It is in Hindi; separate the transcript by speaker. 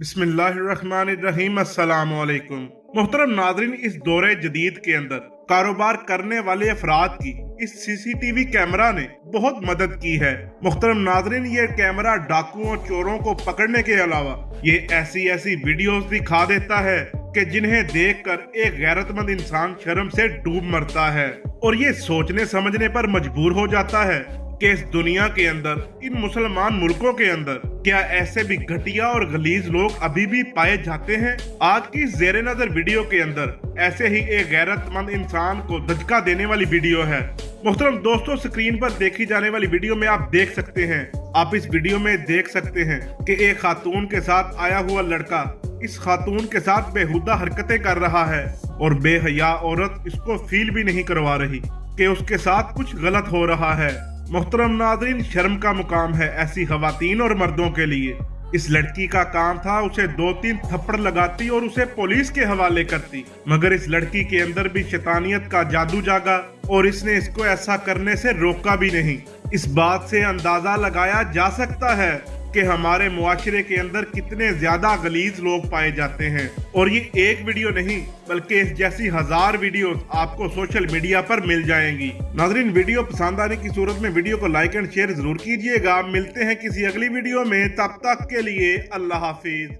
Speaker 1: बिस्मिल्लाहिर्रहमानिर्रहीम अस्सलाम वालेकुम। मोहतरम नाजरीन, इस दौरे जदीद के अंदर कारोबार करने वाले अफराद की इस सीसीटीवी कैमरा ने बहुत मदद की है। मोहतरम नाजरीन, ये कैमरा डाकुओं चोरों को पकड़ने के अलावा ये ऐसी वीडियोस दिखा देता है कि जिन्हें देखकर एक गैरतमंद इंसान शर्म से डूब मरता है और ये सोचने समझने पर मजबूर हो जाता है कि इस दुनिया के अंदर, इन मुसलमान मुल्कों के अंदर क्या ऐसे भी घटिया और गलीज लोग अभी भी पाए जाते हैं। आज की जेर नजर वीडियो के अंदर ऐसे ही एक गैरतमंद इंसान को धचका देने वाली वीडियो है। मोहतरम दोस्तों, स्क्रीन पर देखी जाने वाली वीडियो में आप देख सकते हैं, आप इस वीडियो में देख सकते हैं कि एक खातून के साथ आया हुआ लड़का इस खातून के साथ बेहुदा हरकतें कर रहा है और बेहया औरत इसको फील भी नहीं करवा रही कि उसके साथ कुछ गलत हो रहा है। मोहतरम नाज़रीन, शर्म का मुकाम है ऐसी खवातीन और मर्दों के लिए। इस लड़की का काम था उसे 2-3 थप्पड़ लगाती और उसे पुलिस के हवाले करती, मगर इस लड़की के अंदर भी शैतानियत का जादू जागा और इसने इसको ऐसा करने से रोका भी नहीं। इस बात से अंदाजा लगाया जा सकता है कि हमारे मुआशरे के अंदर कितने ज्यादा गलीज लोग पाए जाते हैं। और ये एक वीडियो नहीं बल्कि इस जैसी 1000 वीडियोस आपको सोशल मीडिया पर मिल जाएंगी। नाज़रीन, वीडियो पसंद आने की सूरत में वीडियो को लाइक एंड शेयर जरूर कीजिएगा। मिलते हैं किसी अगली वीडियो में, तब तक के लिए अल्लाह हाफिज।